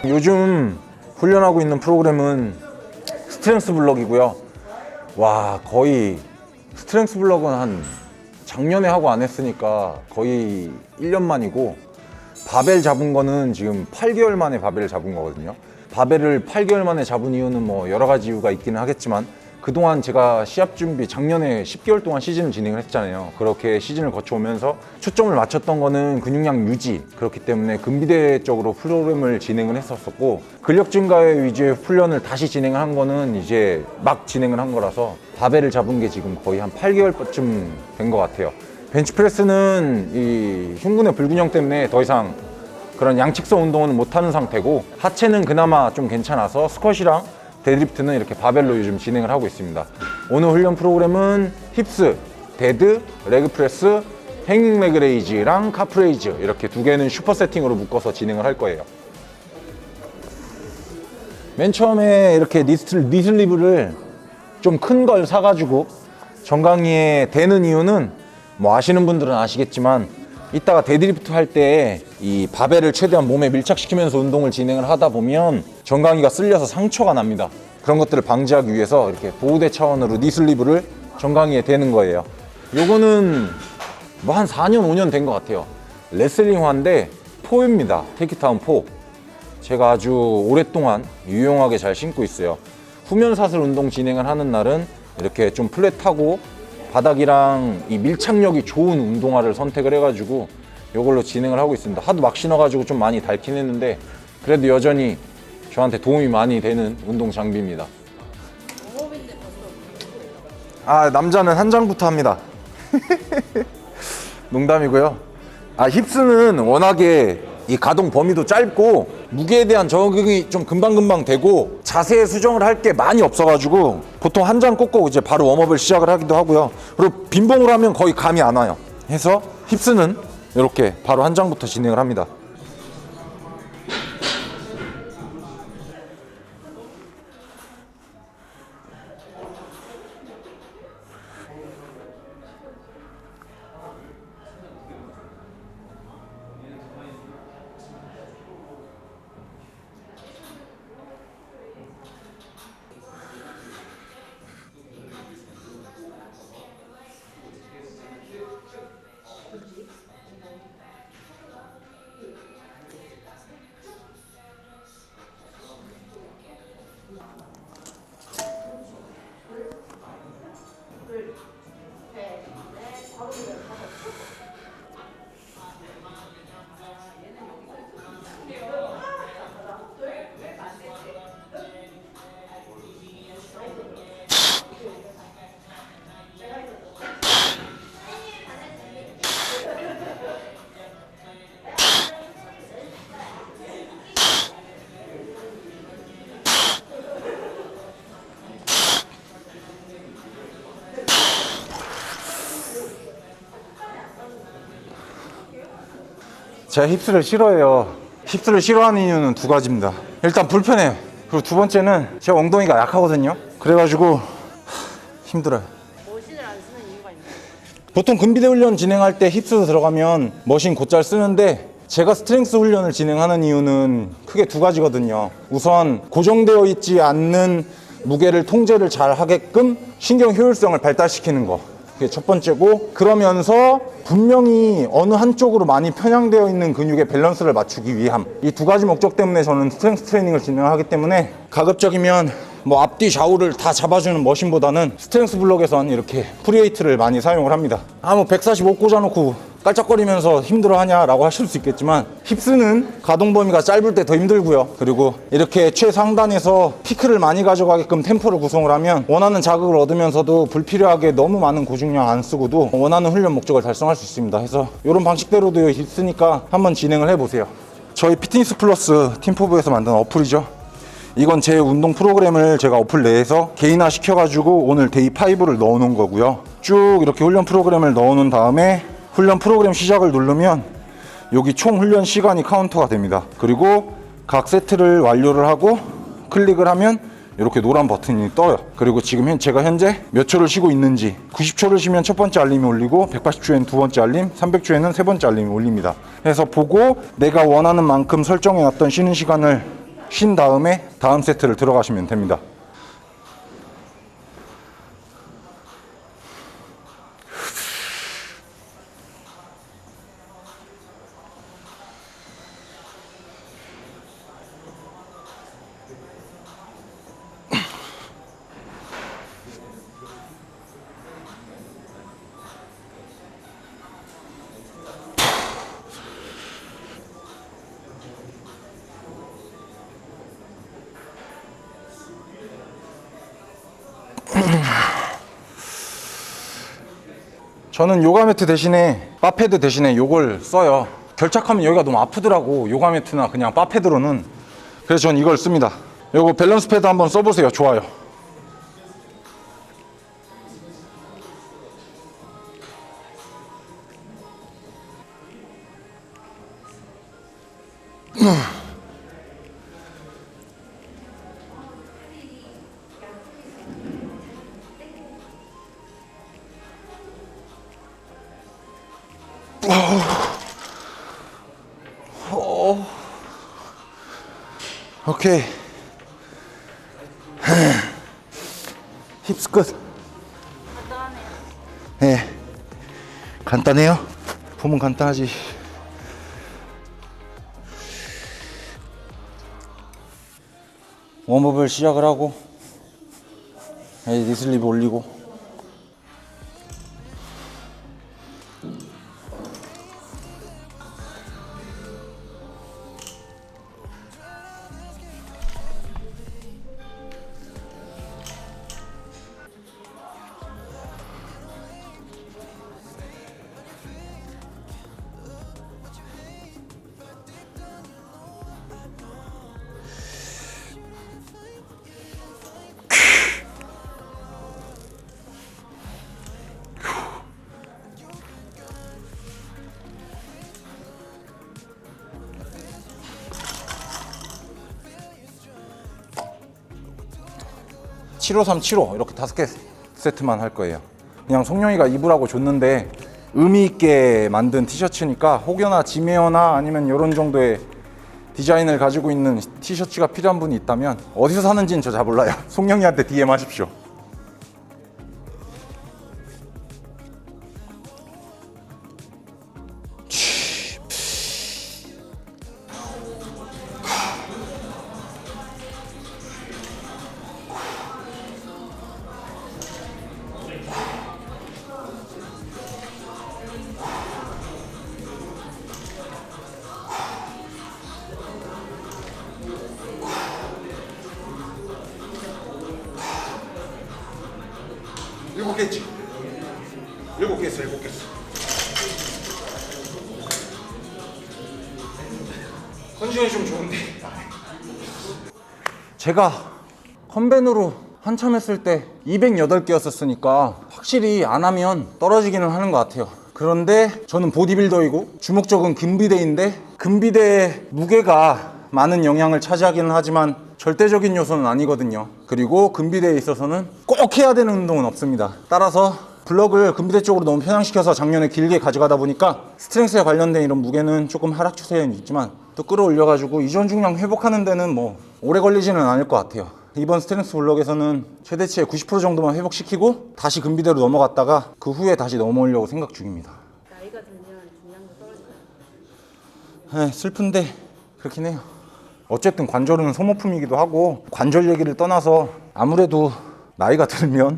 요즘 훈련하고 있는 프로그램은 스트렝스 블럭이고요. 와, 거의 스트렝스 블럭은 한 작년에 하고 안 했으니까 거의 1년 만이고, 바벨 잡은 거는 지금 8개월 만에 바벨을 잡은 거거든요. 바벨을 8개월 만에 잡은 이유는 뭐 여러 가지 이유가 있기는 하겠지만, 그동안 제가 시합 준비, 작년에 10개월 동안 시즌을 진행을 했잖아요. 그렇게 시즌을 거쳐오면서 초점을 맞췄던 거는 근육량 유지, 그렇기 때문에 근비대 쪽으로 프로그램을 진행을 했었고, 근력 증가에 위주의 훈련을 다시 진행을 한 거는 이제 막 진행을 한 거라서 바벨을 잡은 게 지금 거의 한 8개월쯤 된 것 같아요. 벤치프레스는 이 흉근의 불균형 때문에 더 이상 그런 양측성 운동은 못하는 상태고, 하체는 그나마 좀 괜찮아서 스쿼시랑 데드리프트는 이렇게 바벨로 요즘 진행을 하고 있습니다. 오늘 훈련 프로그램은 힙스, 데드, 레그프레스, 행잉 레그레이즈랑 카프레이즈, 이렇게 두 개는 슈퍼 세팅으로 묶어서 진행을 할 거예요. 맨 처음에 이렇게 니슬리브를 좀 큰 걸 사가지고 정강이에 대는 이유는 뭐 아시는 분들은 아시겠지만, 이따가 데드리프트 할 때 이 바벨을 최대한 몸에 밀착시키면서 운동을 진행을 하다 보면 정강이가 쓸려서 상처가 납니다. 그런 것들을 방지하기 위해서 이렇게 보호대 차원으로 니슬리브를 정강이에 대는 거예요. 요거는 뭐 한 4년 5년 된 것 같아요. 레슬링화인데 포입니다. 테이크다운 포. 제가 아주 오랫동안 유용하게 잘 신고 있어요. 후면 사슬 운동 진행을 하는 날은 이렇게 좀 플랫하고 바닥이랑 이 밀착력이 좋은 운동화를 선택을 해가지고 이걸로 진행을 하고 있습니다. 하도 막 신어가지고 좀 많이 닳긴 했는데, 그래도 여전히 저한테 도움이 많이 되는 운동 장비입니다. 남자는 한 장부터 합니다. 농담이고요. 힙스는 워낙에 이 가동 범위도 짧고 무게에 대한 적응이 좀 금방금방 되고 자세 수정을 할 게 많이 없어가지고 보통 한 장 꽂고 이제 바로 웜업을 시작을 하기도 하고요. 그리고 빈봉을 하면 거의 감이 안 와요. 해서 힙스는 이렇게 바로 한 장부터 진행을 합니다. 제가 힙스를 싫어해요. 힙스를 싫어하는 이유는 두 가지입니다. 일단 불편해요. 그리고 두 번째는 제가 엉덩이가 약하거든요. 그래가지고 힘들어요. 머신을 안 쓰는 이유가 있나요? 보통 근비대 훈련 진행할 때 힙스 들어가면 머신 곧잘 쓰는데, 제가 스트렝스 훈련을 진행하는 이유는 크게 두 가지거든요. 우선 고정되어 있지 않는 무게를 통제를 잘 하게끔 신경 효율성을 발달시키는 거, 그게 첫 번째고, 그러면서 분명히 어느 한쪽으로 많이 편향되어 있는 근육의 밸런스를 맞추기 위함, 이 두 가지 목적 때문에 저는 스트렝스 트레이닝을 진행하기 때문에, 가급적이면 뭐 앞뒤 좌우를 다 잡아주는 머신보다는 스트렝스 블럭에선 이렇게 프리웨이트를 많이 사용을 합니다. 뭐 145 꽂아놓고 깔짝거리면서 힘들어하냐라고 하실 수 있겠지만, 힙스는 가동 범위가 짧을 때 더 힘들고요. 그리고 이렇게 최상단에서 피크를 많이 가져가게끔 템포를 구성을 하면 원하는 자극을 얻으면서도 불필요하게 너무 많은 고중량 안 쓰고도 원하는 훈련 목적을 달성할 수 있습니다. 해서 이런 방식대로도 있으니까 한번 진행을 해보세요. 저희 피트니스 플러스 팀포브에서 만든 어플이죠. 이건 제 운동 프로그램을 제가 어플 내에서 개인화 시켜가지고 오늘 데이 5를 넣어놓은 거고요. 쭉 이렇게 훈련 프로그램을 넣어놓은 다음에 훈련 프로그램 시작을 누르면 여기 총 훈련 시간이 카운터가 됩니다. 그리고 각 세트를 완료를 하고 클릭을 하면 이렇게 노란 버튼이 떠요. 그리고 지금 제가 현재 몇 초를 쉬고 있는지, 90초를 쉬면 첫 번째 알림이 울리고 180초에는 두 번째 알림, 300초에는 세 번째 알림이 울립니다. 그래서 보고 내가 원하는 만큼 설정해놨던 쉬는 시간을 쉰 다음에 다음 세트를 들어가시면 됩니다. 저는 요가 매트 대신에 바패드 대신에 요걸 써요. 결착하면 여기가 너무 아프더라고, 요가 매트나 그냥 바패드로는. 그래서 전 이걸 씁니다. 요거 밸런스 패드 한번 써보세요. 좋아요. 오케이. 힙스 끝. 간단하네요. 네, 간단해요. 보면 간단하지. 웜업을 시작을 하고 니슬립 올리고, 칠오 3, 7호 이렇게 5개 세트만 할 거예요. 그냥 송영이가 입으라고 줬는데 의미 있게 만든 티셔츠니까 혹여나 지메어나 아니면 이런 정도의 디자인을 가지고 있는 티셔츠가 필요한 분이 있다면 어디서 사는지는 저 잘 몰라요. 송영이한테 DM 하십시오. 일곱 개 했지? 7개 했어, 7개 했어. 컨디션이 좀 좋은데. 제가 컨벤으로 한참 했을 때 208개였었으니까 확실히 안 하면 떨어지기는 하는 것 같아요. 그런데 저는 보디빌더이고 주목적은 금비대인데, 금비대의 무게가 많은 영향을 차지하기는 하지만 절대적인 요소는 아니거든요. 그리고 금비대에 있어서는 꼭 해야 되는 운동은 없습니다. 따라서 블럭을 금비대 쪽으로 너무 편향시켜서 작년에 길게 가져가다 보니까 스트렝스에 관련된 이런 무게는 조금 하락 추세는 있지만 또 끌어올려가지고 이전 중량 회복하는 데는 뭐 오래 걸리지는 않을 것 같아요. 이번 스트렝스 블럭에서는 최대치의 90% 정도만 회복시키고 다시 금비대로 넘어갔다가 그 후에 다시 넘어오려고 생각 중입니다. 나이가 들면 중량도 떨어지나요? 네, 슬픈데 그렇긴 해요. 어쨌든 관절은 소모품이기도 하고, 관절 얘기를 떠나서 아무래도 나이가 들면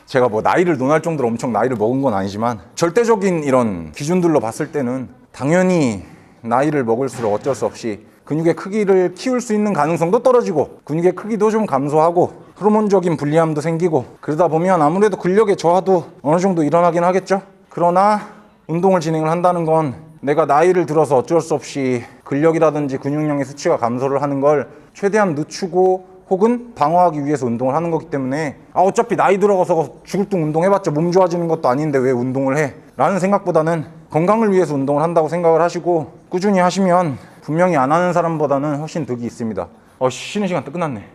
제가 뭐 나이를 논할 정도로 엄청 나이를 먹은 건 아니지만 절대적인 이런 기준들로 봤을 때는 당연히 나이를 먹을수록 어쩔 수 없이 근육의 크기를 키울 수 있는 가능성도 떨어지고 근육의 크기도 좀 감소하고 호르몬적인 불리함도 생기고, 그러다 보면 아무래도 근력의 저하도 어느 정도 일어나긴 하겠죠. 그러나 운동을 진행을 한다는 건 내가 나이를 들어서 어쩔 수 없이 근력이라든지 근육량의 수치가 감소를 하는 걸 최대한 늦추고 혹은 방어하기 위해서 운동을 하는 거기 때문에 어차피 나이 들어가서 죽을 둥 운동해봤자 몸 좋아지는 것도 아닌데 왜 운동을 해? 라는 생각보다는 건강을 위해서 운동을 한다고 생각을 하시고 꾸준히 하시면 분명히 안 하는 사람보다는 훨씬 득이 있습니다. 쉬는 시간 또 끝났네.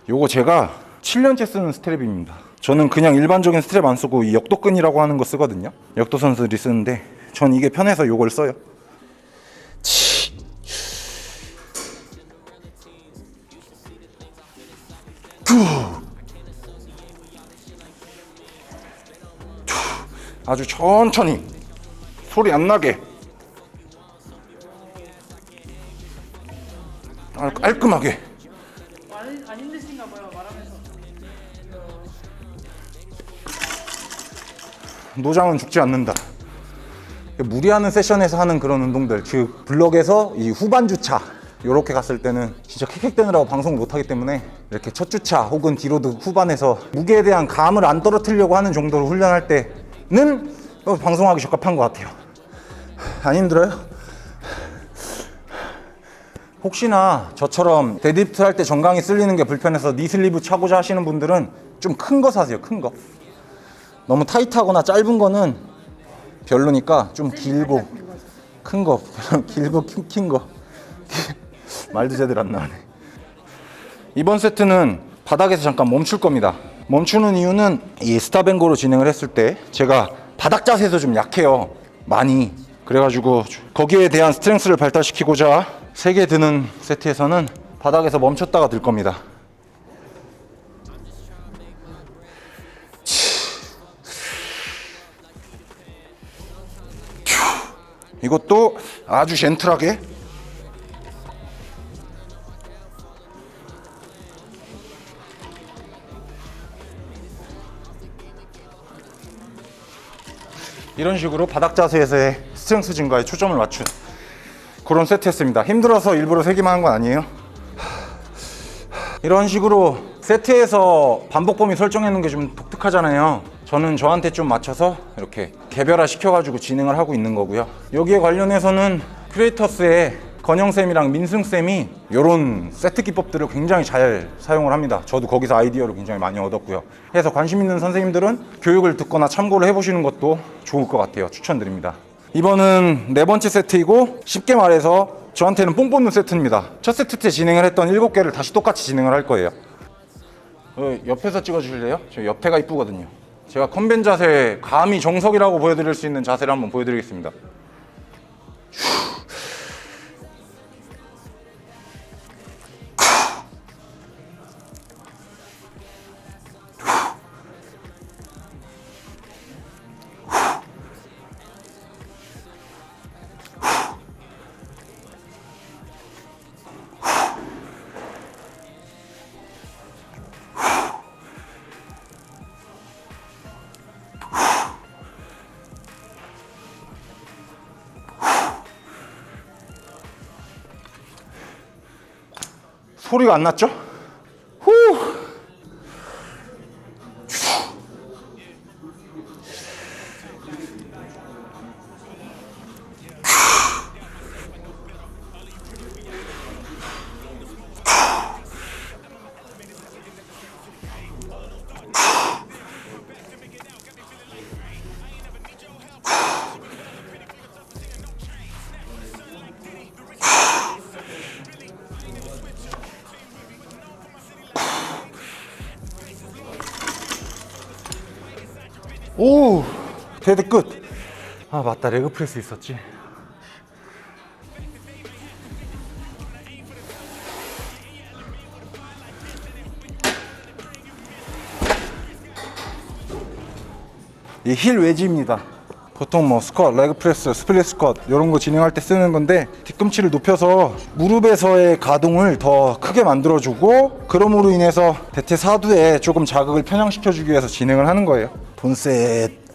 요거 제가 7년째 쓰는 스트랩입니다. 저는 그냥 일반적인 스트랩 안 쓰고 이 역도끈이라고 하는 거 쓰거든요. 역도 선수들이 쓰는데 전 이게 편해서 요걸 써요. 아주 천천히 소리 안 나게 깔끔하게. 안 힘드신가 봐요, 말하면서. 노장은 죽지 않는다. 무리하는 세션에서 하는 그런 운동들, 즉 블럭에서 이 후반 주차 이렇게 갔을 때는 진짜 킥킥대느라고 방송을 못하기 때문에 이렇게 첫 주차 혹은 디로드 후반에서 무게에 대한 감을 안 떨어뜨리려고 하는 정도로 훈련할 때는 방송하기 적합한 것 같아요. 안 힘들어요? 혹시나 저처럼 데드리프트 할 때 정강이 쓸리는 게 불편해서 니슬리브 차고자 하시는 분들은 좀 큰 거 사세요. 큰 거. 너무 타이트하거나 짧은 거는 별로니까 좀 길고 큰 거, 길고 긴 거. 말도 제대로 안 나오네. 이번 세트는 바닥에서 잠깐 멈출 겁니다. 멈추는 이유는 이 스타뱅고로 진행을 했을 때 제가 바닥 자세에서 좀 약해요. 많이. 그래가지고 거기에 대한 스트렝스를 발달시키고자 3개 드는 세트에서는 바닥에서 멈췄다가 들 겁니다. 이것도 아주 젠틀하게 이런 식으로 바닥 자세에서의 스트렝스 증가에 초점을 맞춘 그런 세트였습니다. 힘들어서 일부러 세기만 한 건 아니에요. 이런 식으로 세트에서 반복 범위 설정해 놓은 게 좀 독특하잖아요. 저는 저한테 좀 맞춰서 이렇게 개별화 시켜가지고 진행을 하고 있는 거고요. 여기에 관련해서는 크리에이터스의 건영쌤이랑 민승쌤이 이런 세트 기법들을 굉장히 잘 사용을 합니다. 저도 거기서 아이디어를 굉장히 많이 얻었고요. 그래서 관심 있는 선생님들은 교육을 듣거나 참고를 해보시는 것도 좋을 것 같아요. 추천드립니다. 이번은 4번째 세트이고 쉽게 말해서 저한테는 뽕 뽑는 세트입니다. 첫 세트 때 진행을 했던 7개를 다시 똑같이 진행을 할 거예요. 옆에서 찍어주실래요? 저 옆에가 이쁘거든요. 제가 컨벤 자세, 감히 정석이라고 보여드릴 수 있는 자세를 한번 보여드리겠습니다. 소리가 안 났죠? 후! 오! 데드 끝! 아 맞다, 레그 프레스 있었지. 이 힐 웨지입니다. 보통 뭐 스쿼트, 레그 프레스, 스플릿 스쿼트 이런 거 진행할 때 쓰는 건데 뒤꿈치를 눕혀서 무릎에서의 가동을 더 크게 만들어주고 그럼으로 인해서 대퇴 사두에 조금 자극을 편향시켜주기 위해서 진행을 하는 거예요. 돈셋.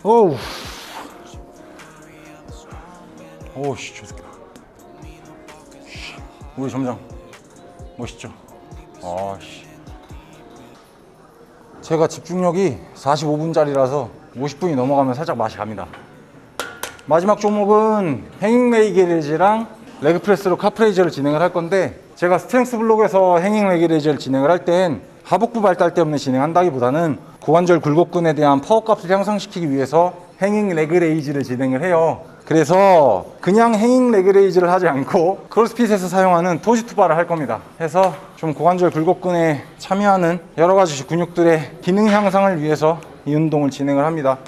오우. 오우씨, 저 새끼. 우리 점장 멋있죠? 아씨. 제가 집중력이 45분짜리라서 50분이 넘어가면 살짝 맛이 갑니다. 마지막 종목은 행잉 레이게레지랑 레그프레스로 카프레이즈를 진행을 할 건데, 제가 스트렝스 블록에서 행잉 레이게레지를 진행을 할 땐 하복부 발달 때문에 진행한다기보다는 고관절 굴곡근에 대한 파워값을 향상시키기 위해서 행잉 레그레이즈를 진행을 해요. 그래서 그냥 행잉 레그레이즈를 하지 않고 크로스핏에서 사용하는 토시투바를 할 겁니다. 해서 좀 고관절 굴곡근에 참여하는 여러 가지 근육들의 기능 향상을 위해서 이 운동을 진행을 합니다.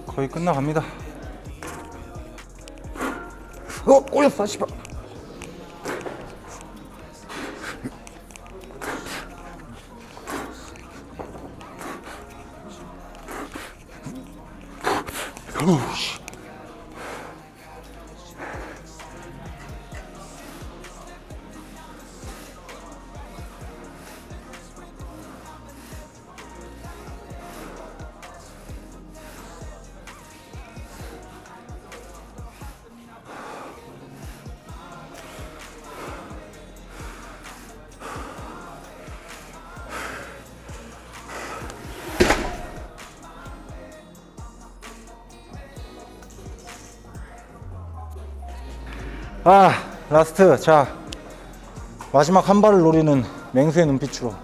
거의 끝나갑니다. 꼬였어, 씨발. 라스트. 자, 마지막 한 발을 노리는 맹수의 눈빛으로.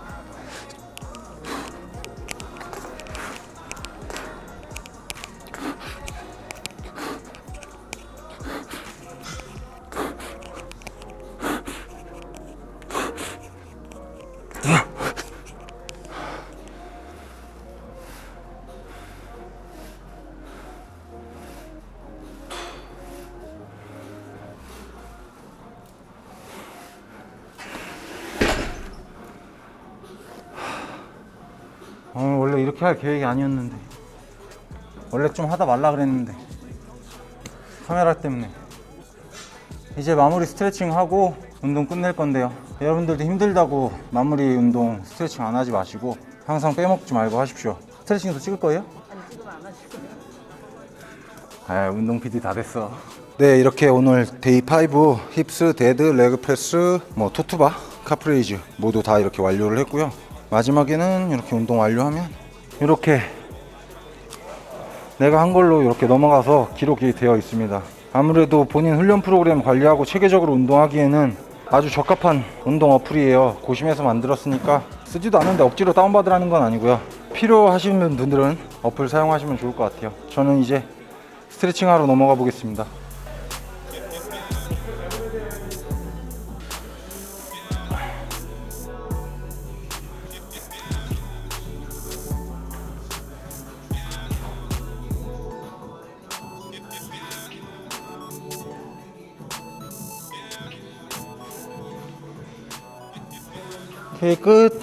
원래 이렇게 할 계획이 아니었는데, 원래 좀 하다 말라 그랬는데 카메라 때문에. 이제 마무리 스트레칭 하고 운동 끝낼 건데요, 여러분들도 힘들다고 마무리 운동 스트레칭 안 하지 마시고 항상 빼먹지 말고 하십시오. 스트레칭도 찍을 거예요? 아니 지금 안 하실 거예요? 운동 PD 다 됐어. 네, 이렇게 오늘 데이 5 힙스, 데드, 레그 프레스, 토투바, 카프레이즈 모두 다 이렇게 완료를 했고요. 마지막에는 이렇게 운동 완료하면 이렇게 내가 한 걸로 이렇게 넘어가서 기록이 되어 있습니다. 아무래도 본인 훈련 프로그램 관리하고 체계적으로 운동하기에는 아주 적합한 운동 어플이에요. 고심해서 만들었으니까, 쓰지도 않는데 억지로 다운받으라는 건 아니고요. 필요하시는 분들은 어플 사용하시면 좋을 것 같아요. 저는 이제 스트레칭 하러 넘어가 보겠습니다. 오케이, 끝.